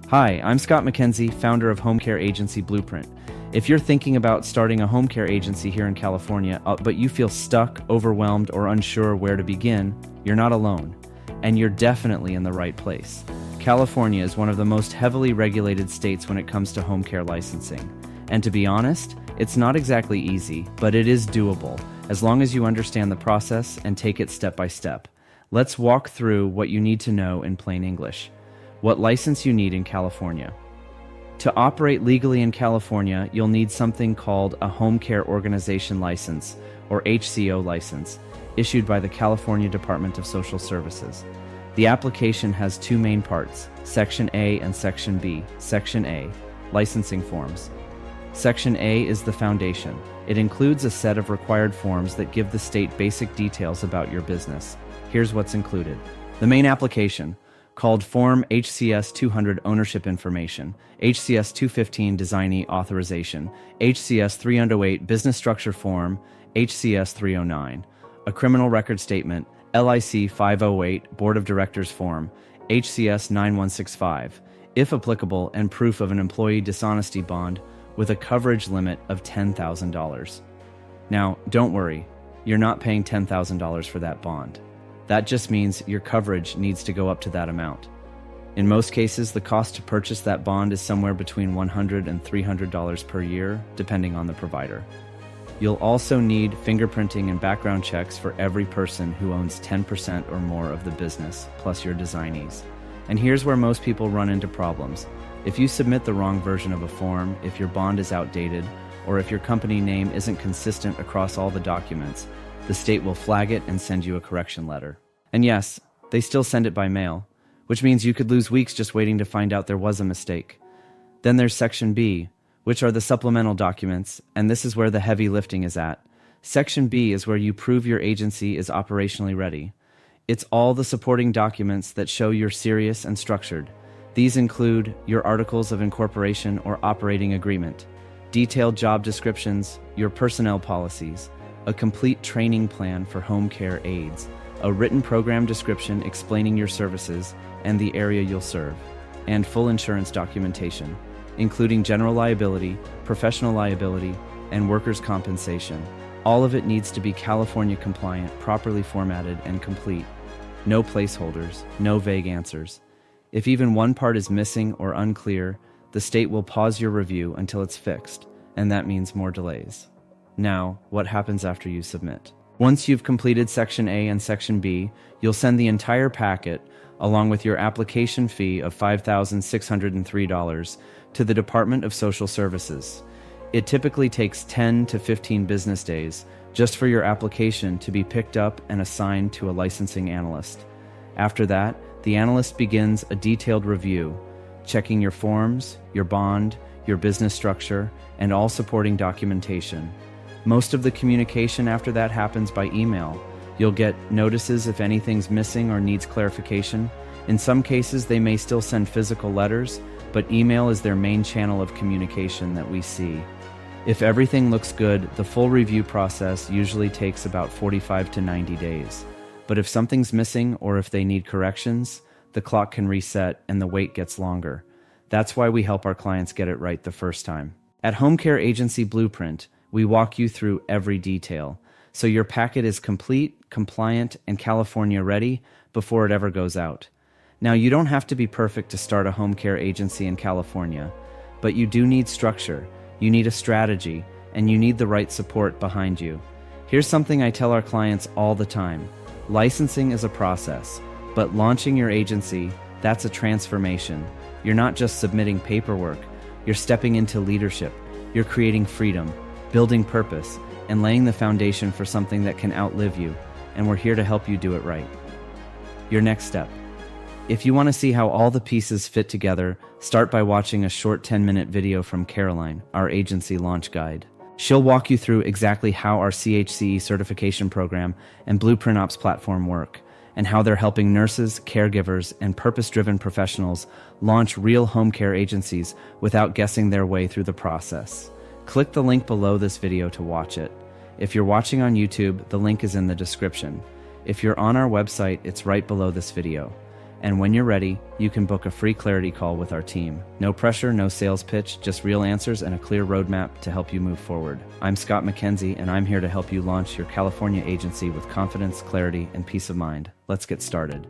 Hi, I'm Scott McKenzie, founder of home care agency Blueprint. If you're thinking about starting a home care agency here in California, but you feel stuck, overwhelmed, or unsure where to begin, you're not alone. And you're definitely in the right place. California is one of the most heavily regulated states when it comes to home care licensing. And to be honest, it's not exactly easy, but it is doable, as long as you understand the process and take it step by step. Let's walk through what you need to know in plain English. What license you need in California. To operate legally in California, you'll need something called a Home Care Organization License, or HCO license, issued by the California Department of Social Services. The application has two main parts, Section A and Section B. Section A, licensing forms. Section A is the foundation. It includes a set of required forms that give the state basic details about your business. Here's what's included. The main application, called Form HCS 200 Ownership Information, HCS 215 Designee Authorization, HCS 308 Business Structure Form, HCS 309, a Criminal Record Statement, LIC 508 Board of Directors Form, HCS 9165, if applicable, and proof of an employee dishonesty bond with a coverage limit of $10,000. Now, don't worry, you're not paying $10,000 for that bond. That just means your coverage needs to go up to that amount. In most cases, the cost to purchase that bond is somewhere between $100 and $300 per year, depending on the provider. You'll also need fingerprinting and background checks for every person who owns 10% or more of the business, plus your designees. And here's where most people run into problems. If you submit the wrong version of a form, if your bond is outdated, or if your company name isn't consistent across all the documents, the state will flag it and send you a correction letter. And yes, they still send it by mail, which means you could lose weeks just waiting to find out there was a mistake. Then there's Section B, which are the supplemental documents, and this is where the heavy lifting is at. Section B is where you prove your agency is operationally ready. It's all the supporting documents that show you're serious and structured. These include your articles of incorporation or operating agreement, detailed job descriptions, your personnel policies, a complete training plan for home care aides, a written program description explaining your services and the area you'll serve, and full insurance documentation, including general liability, professional liability, and workers' compensation. All of it needs to be California compliant, properly formatted, and complete. No placeholders, no vague answers. If even one part is missing or unclear, the state will pause your review until it's fixed, and that means more delays. Now, what happens after you submit? Once you've completed Section A and Section B, you'll send the entire packet, along with your application fee of $5,603, to the Department of Social Services. It typically takes 10 to 15 business days just for your application to be picked up and assigned to a licensing analyst. After that, the analyst begins a detailed review, checking your forms, your bond, your business structure, and all supporting documentation. Most of the communication after that happens by email. You'll get notices if anything's missing or needs clarification. In some cases, they may still send physical letters, but email is their main channel of communication that we see. If everything looks good, the full review process usually takes about 45 to 90 days. But if something's missing or if they need corrections, the clock can reset and the wait gets longer. That's why we help our clients get it right the first time. At Home Care Agency Blueprint, we walk you through every detail, so your packet is complete, compliant, and California ready before it ever goes out. Now, you don't have to be perfect to start a home care agency in California, but you do need structure, you need a strategy, and you need the right support behind you. Here's something I tell our clients all the time. Licensing is a process, but launching your agency, that's a transformation. You're not just submitting paperwork, you're stepping into leadership, you're creating freedom, building purpose, and laying the foundation for something that can outlive you, and we're here to help you do it right. Your next step. If you want to see how all the pieces fit together, start by watching a short 10-minute video from Caroline, our agency launch guide. She'll walk you through exactly how our CHCE certification program and Blueprint Ops platform work, and how they're helping nurses, caregivers, and purpose-driven professionals launch real home care agencies without guessing their way through the process. Click the link below this video to watch it. If you're watching on YouTube, the link is in the description. If you're on our website, it's right below this video. And when you're ready, you can book a free clarity call with our team. No pressure, no sales pitch, just real answers and a clear roadmap to help you move forward. I'm Scott McKenzie, and I'm here to help you launch your California agency with confidence, clarity, and peace of mind. Let's get started.